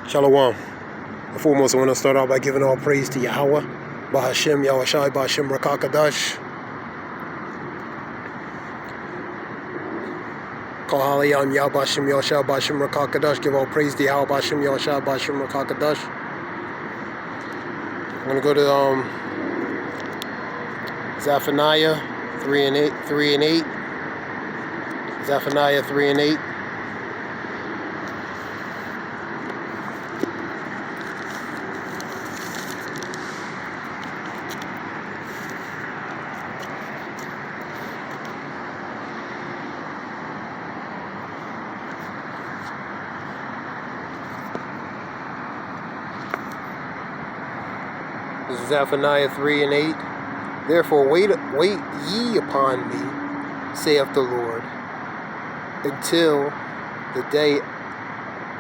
Shalom. And foremost, I want to start out by giving all praise to Yahweh, Bahashem, Yahushai, Bahashem, Rakakadash. Kahaliyam, Yah, Bahashem, Yahushai, Bahashem, Rakakadash. Give all praise to Yahweh, Bahashem, Yahushai, Bahashem, Rakakadash. I'm going to go to Zephaniah 3 and 8. Zephaniah 3 and 8. This is Zephaniah 3 and 8. Therefore wait ye upon me, saith the Lord, until the day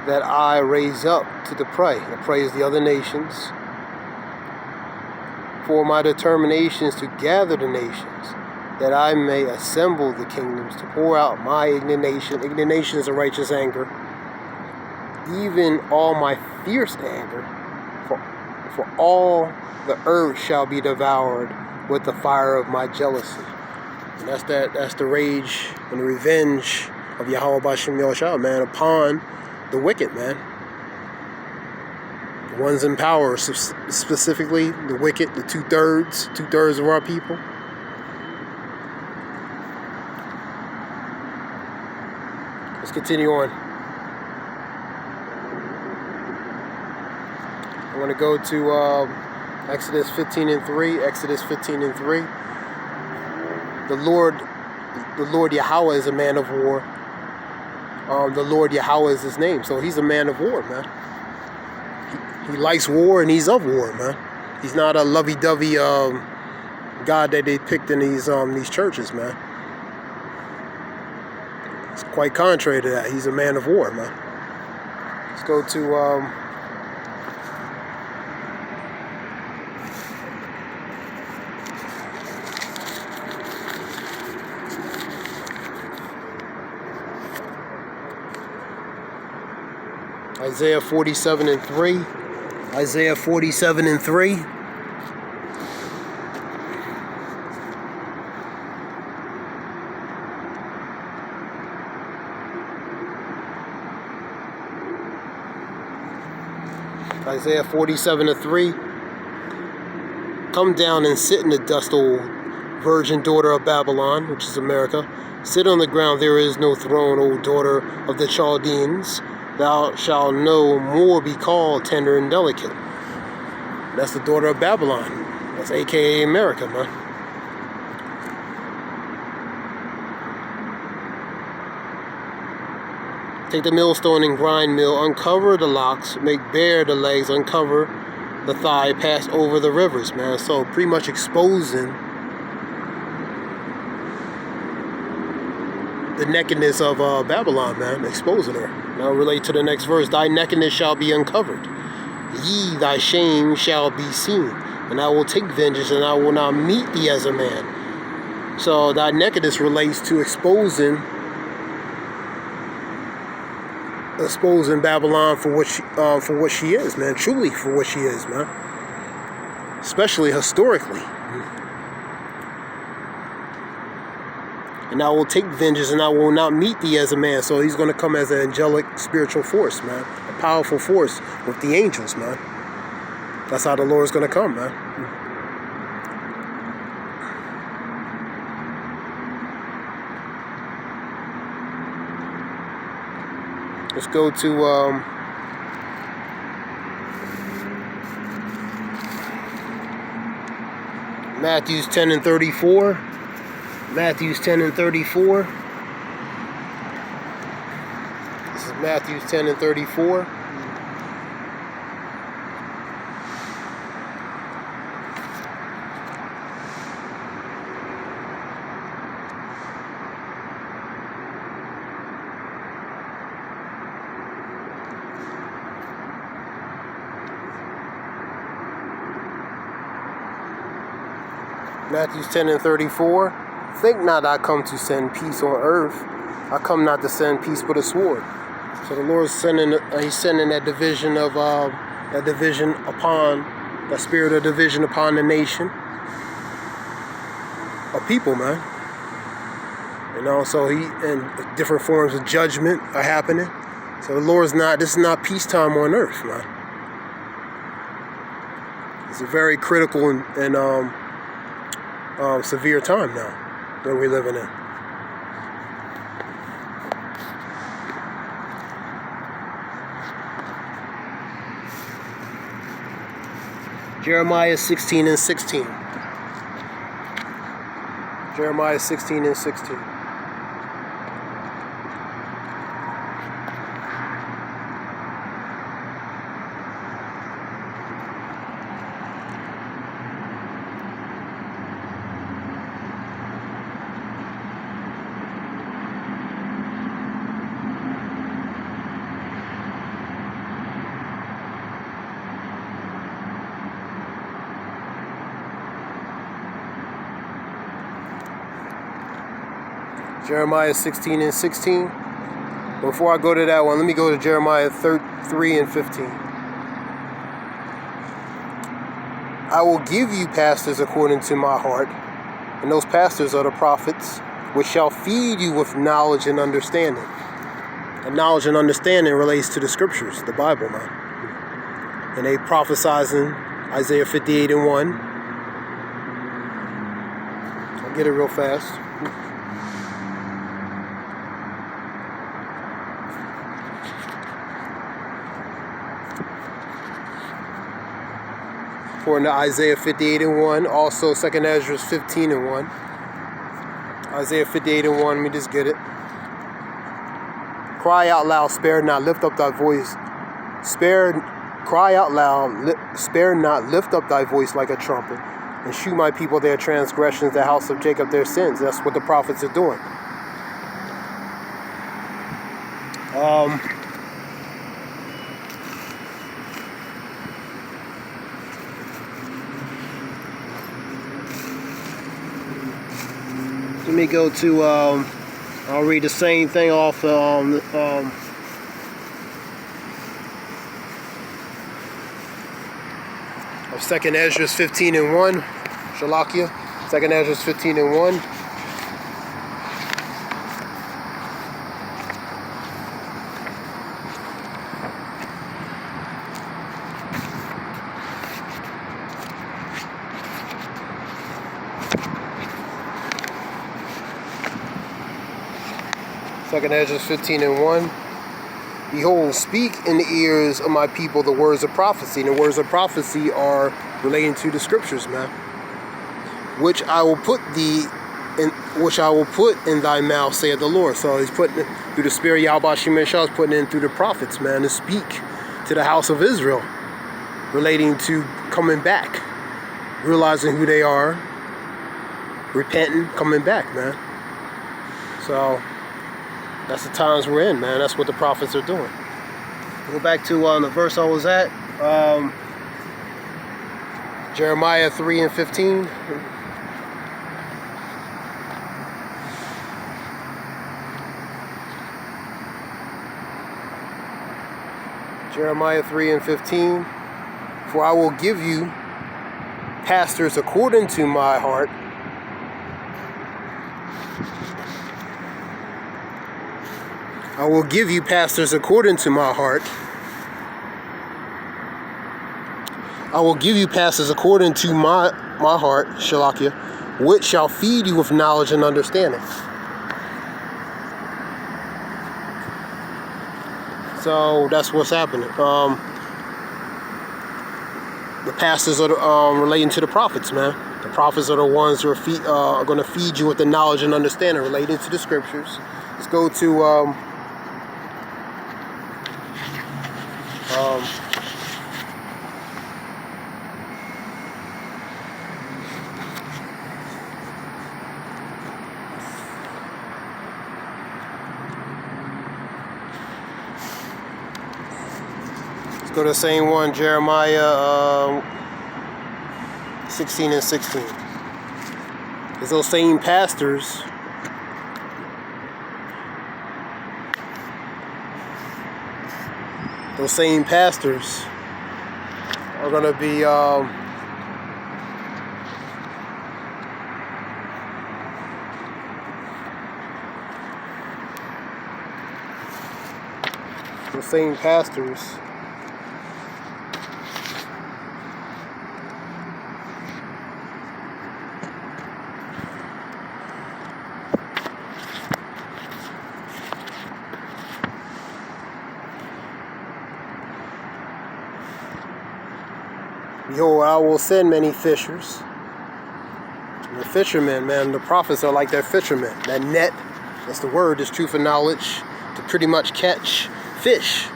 that I raise up to the prey. The prey is the other nations. For my determinations to gather the nations, that I may assemble the kingdoms, to pour out my indignation. Indignation is a righteous anger. Even all my fierce anger, for all the earth shall be devoured with the fire of my jealousy. And that's the rage and the revenge of Yahweh Bashem Yahushua, man, upon the wicked, man. The ones in power, specifically the wicked, the two-thirds of our people. Let's continue on. I'm going to go to Exodus 15 and 3. Exodus 15 and 3. The Lord Yahweh is a man of war. The Lord Yahweh is his name. So he's a man of war, man. He likes war and he's of war, man. He's not a lovey-dovey God that they picked in these churches, man. It's quite contrary to that. He's a man of war, man. Let's go to Isaiah 47 and 3. Isaiah 47 and 3. Isaiah 47 and 3. Come down and sit in the dust, O virgin daughter of Babylon, which is America. Sit on the ground, there is no throne, O daughter of the Chaldeans. Thou shalt no more be called tender and delicate. That's the daughter of Babylon. That's aka America, man. Take the millstone and grind mill, uncover the locks, make bare the legs, uncover the thigh, pass over the rivers, man. So pretty much exposing the nakedness of Babylon, man, exposing her. Now relate to the next verse. Thy nakedness shall be uncovered. Ye, thy shame shall be seen. And I will take vengeance, and I will not meet thee as a man. So thy nakedness relates to exposing Babylon for what she is, man. Truly for what she is, man. Especially historically. And I will take vengeance, and I will not meet thee as a man. So he's going to come as an angelic spiritual force, man. A powerful force with the angels, man. That's how the Lord is going to come, man. Let's go to Matthew 10 and 34. Matthew 10 and 34. This is Matthew 10 and 34. Matthew 10 and 34. Think not I come to send peace on earth. I come not to send peace but a sword. So the Lord's sending, he's sending that division of, that spirit of division upon the nation of people, man. You know, so and different forms of judgment are happening. So the Lord's this is not peacetime on earth, man. It's a very critical and severe time now that we're living in. Jeremiah 16:16. Jeremiah 16:16. Jeremiah 16:16. Before I go to that one, let me go to Jeremiah 3:15. I will give you pastors according to my heart, and those pastors are the prophets, which shall feed you with knowledge and understanding. And knowledge and understanding relates to the scriptures, the Bible, man. And they prophesizing Isaiah 58:1. I'll get it real fast. According to Isaiah 58:1, also 2 Ezra 15:1. Isaiah 58:1, let me just get it. Cry out loud, spare not, lift up thy voice. Cry out loud, spare not, lift up thy voice like a trumpet, and shew my people their transgressions, the house of Jacob their sins. That's what the prophets are doing. Let me go to, I'll read the same thing off of 2 Ezra 15:1, Shalakia, 2 Ezra 15:1. Second Ezra 15:1. Behold, speak in the ears of my people the words of prophecy. And the words of prophecy are relating to the scriptures, man. Which I will put in thy mouth, saith the Lord. So he's putting it through the spirit. Yahweh Shemir Shah is putting it in through the prophets, man, to speak to the house of Israel, relating to coming back, realizing who they are, repenting, coming back, man. So that's the times we're in, man. That's what the prophets are doing. Go back to the verse I was at. Jeremiah 3:15. Jeremiah 3:15. For I will give you pastors according to my heart, I will give you pastors according to my heart. I will give you pastors according to my heart, Shalakia, which shall feed you with knowledge and understanding. So that's what's happening. The pastors are relating to the prophets, man. The prophets are the ones who are going to feed you with the knowledge and understanding relating to the scriptures. Let's go to go to the same one, Jeremiah 16:16. It's those same pastors those same pastors are going to be the same pastors behold, I will send many fishers. The fishermen, man, the prophets are like that fishermen. That net, that's the word, is truth and knowledge, to pretty much catch fish.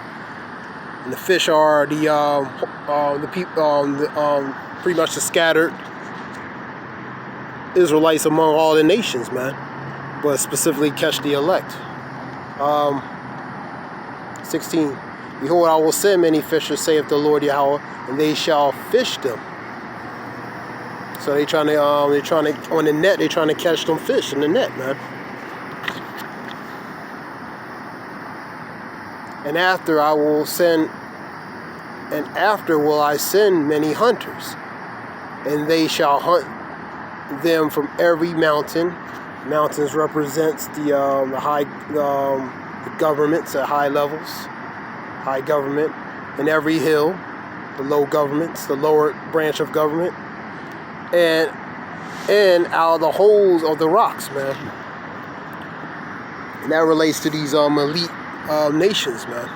And the fish are the people, pretty much the scattered Israelites among all the nations, man. But specifically catch the elect. 16. Behold, I will send many fishers, saith the Lord Yahweh, and they shall fish them. So they're trying to on the net, they're trying to catch them fish in the net, man. And after will I send many hunters, and they shall hunt them from every mountain. Mountains represents the high the governments at high levels, high government, and every hill, the low governments, the lower branch of government, and out of the holes of the rocks, man. And that relates to these elite nations, man.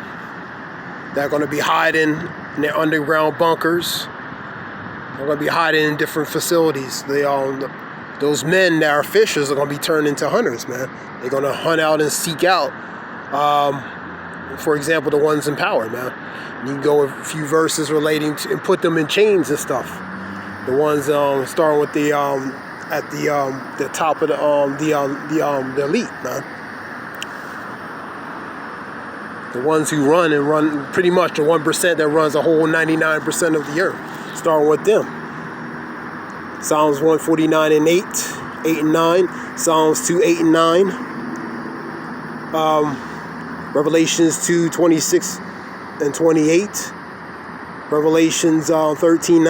They're going to be hiding in their underground bunkers. They're going to be hiding in different facilities. Those men that are fishers are going to be turned into hunters, man. They're going to hunt out and seek out, for example, the ones in power, man. And you can go a few verses relating to, and put them in chains and stuff. The ones starting with the at the top of the elite, man. The ones who run pretty much the 1% that runs the whole 99% of the earth. Starting with them. Psalms 149 and 8 and 9. Psalms 2, 8 and 9. Revelations 2, 26 and 28. Revelations 13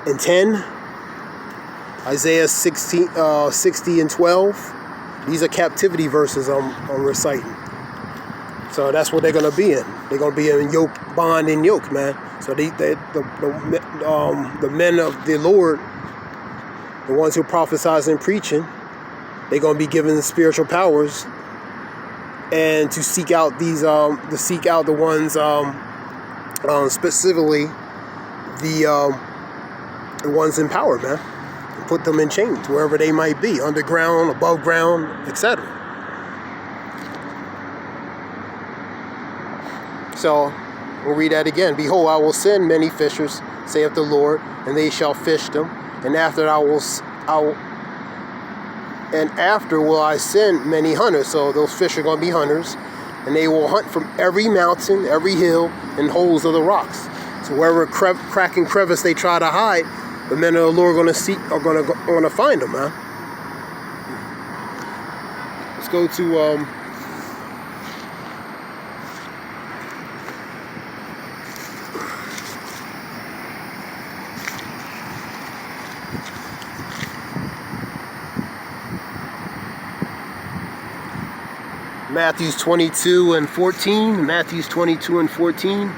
and 10. Isaiah 60 and 12. These are captivity verses I'm reciting. So that's what they're going to be in. They're going to be in yoke, bond and yoke, man. So the men of the Lord, the ones who prophesize and preaching, they're going to be given spiritual powers, and to seek out the ones, specifically the ones in power, man, and put them in chains wherever they might be, underground, above ground, etc. So we'll read that again. Behold, I will send many fishers, saith the Lord, and they shall fish them. And after will I send many hunters. So those fish are going to be hunters, and they will hunt from every mountain, every hill, and holes of the rocks. So wherever crack and crevice they try to hide, the men of the Lord are going to find them, man. Let's go to Matthew 22 and 14. Matthew 22 and 14.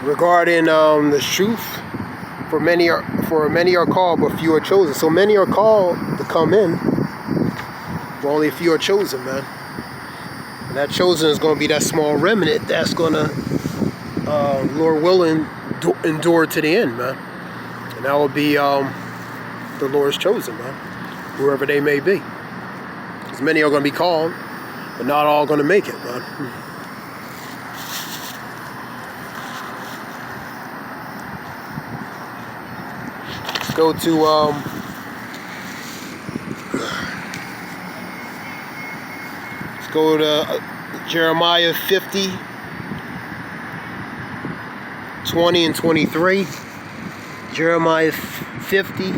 Regarding the truth, for many are called, but few are chosen. So many are called to come in, but only a few are chosen, man. And that chosen is going to be that small remnant that's going to, Lord willing, endure to the end, man. And that will be the Lord's chosen, man, whoever they may be. Because many are going to be called, but not all going to make it, man. Let's go to Jeremiah 50, 20 and 23. Jeremiah 50.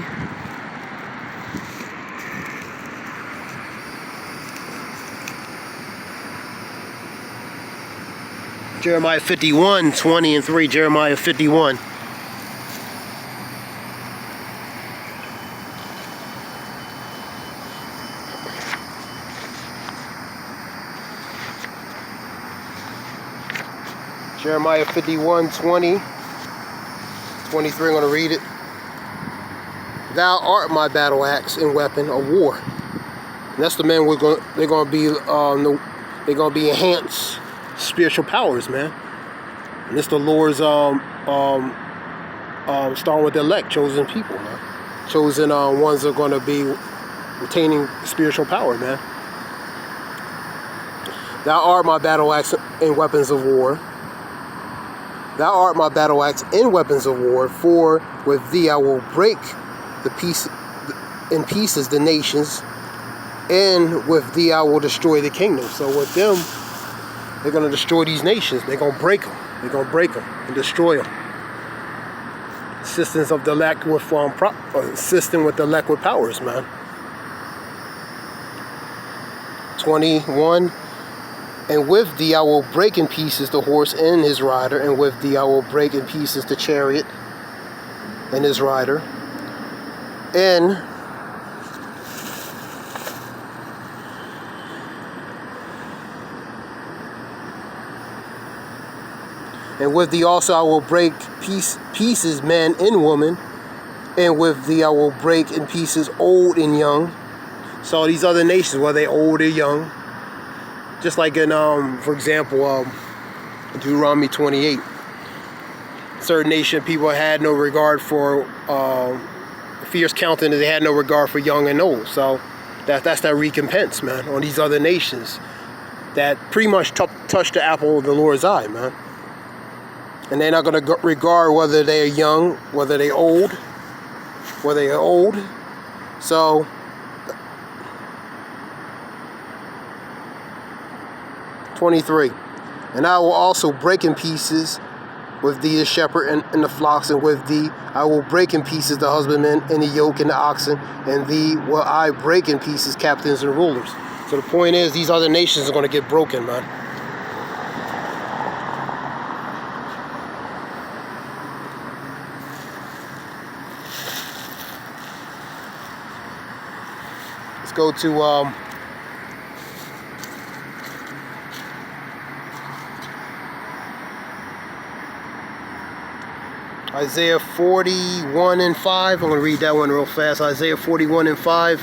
Jeremiah 51, 20 and 3. Jeremiah 51. Jeremiah 51, 20, 23, I'm going to read it. Thou art my battle axe and weapon of war. And that's the man they're going to be enhanced spiritual powers, man. And it's the Lord's starting with the elect, chosen people, man. Chosen ones are going to be retaining spiritual power, man. Thou art my battle axe and weapons of war. Thou art my battle axe and weapons of war, for with thee I will break in pieces the nations, and with thee I will destroy the kingdom. So with them, they're going to destroy these nations. They're going to break them. They're going to break them and destroy them. Assistance of the elect with assisting with the elect with powers, man. 21. And with thee I will break in pieces the horse and his rider, and with thee I will break in pieces the chariot and his rider. And with thee also I will break pieces man and woman, and with thee I will break in pieces old and young. So these other nations, whether they old or young, just like in, for example, Deuteronomy 28, certain nation people had no regard for fierce countenance. They had no regard for young and old. So that's that recompense, man, on these other nations that pretty much touch the apple of the Lord's eye, man. And they're not going to regard whether they are young, whether they're old, So, '23. And I will also break in pieces with thee the shepherd and the flocks, and with thee I will break in pieces the husbandmen and the yoke and the oxen, and thee will I break in pieces captains and rulers. So the point is, these other nations are going to get broken, man. Let's go to Isaiah 41 and 5. I'm going to read that one real fast. Isaiah 41 and 5.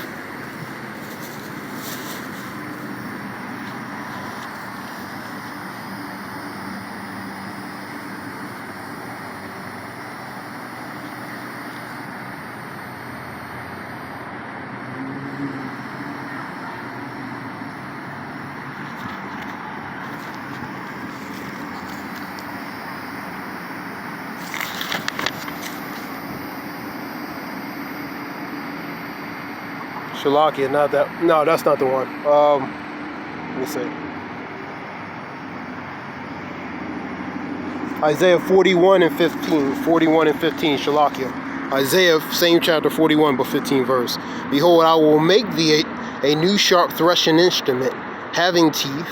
Shalakia, not that. No, that's not the one. Let me see. Isaiah 41 and 15. 41 and 15, Shalakia. Isaiah, same chapter 41, but 15 verse. Behold, I will make thee a new sharp threshing instrument, having teeth.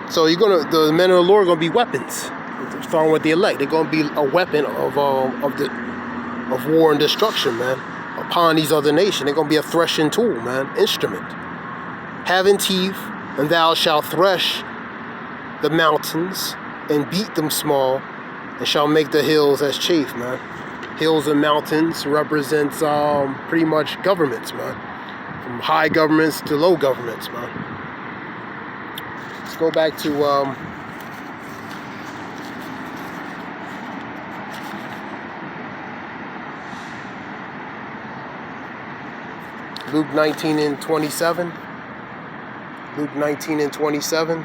So the men of the Lord are gonna be weapons. Starting with the elect, they're gonna be a weapon of war and destruction, man. Upon these other nations, they're gonna be a threshing tool, man, instrument. Having teeth, and thou shalt thresh the mountains and beat them small, and shall make the hills as chaff, man. Hills and mountains represents pretty much governments, man. From high governments to low governments, man. Let's go back to Luke 19 and 27. Luke 19 and 27.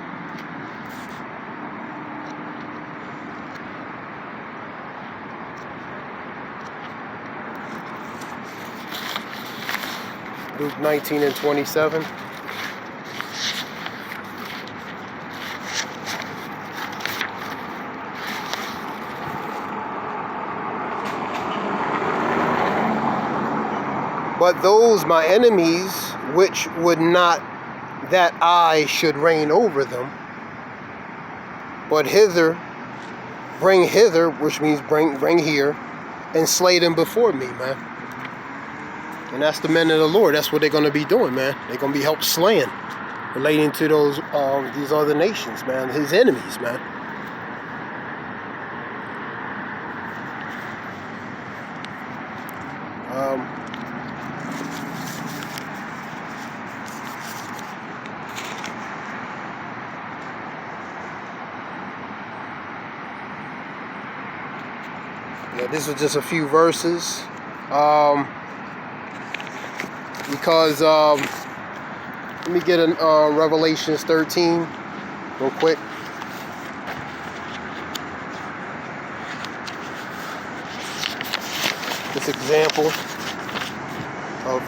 Luke 19 and 27. But those my enemies, which would not that I should reign over them, but bring hither, which means bring here, and slay them before me, man. And that's the men of the Lord. That's what they're going to be doing, man. They're going to be help slaying, relating to those these other nations, man, his enemies, man. Yeah, this was just a few verses, because let me get Revelations 13 real quick. This example of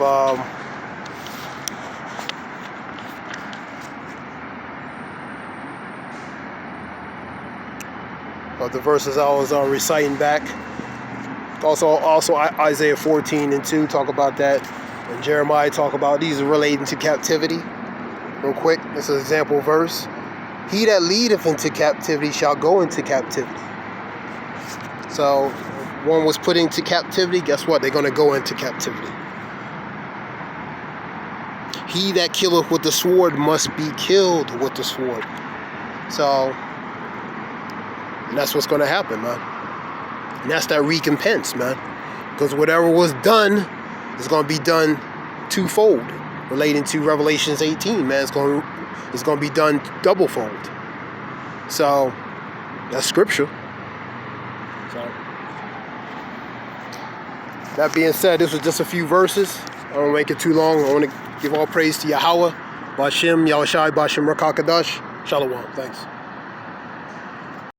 the verses I was reciting back. Also Isaiah 14:2 talk about that, and Jeremiah talk about these are relating to captivity. Real quick, this is an example verse. He that leadeth into captivity shall go into captivity. So one was put into captivity, guess what? They're going to go into captivity. He that killeth with the sword must be killed with the sword. So, and that's what's going to happen, man. And that's that recompense, man. Because whatever was done is going to be done twofold. Relating to Revelations 18, man, it's going to be done doublefold. So, that's scripture. So, that being said, this was just a few verses. I don't want to make it too long. I want to give all praise to Yahweh, Bashem, Yahushai, Bashem, Rakakadash. Shalom. Thanks.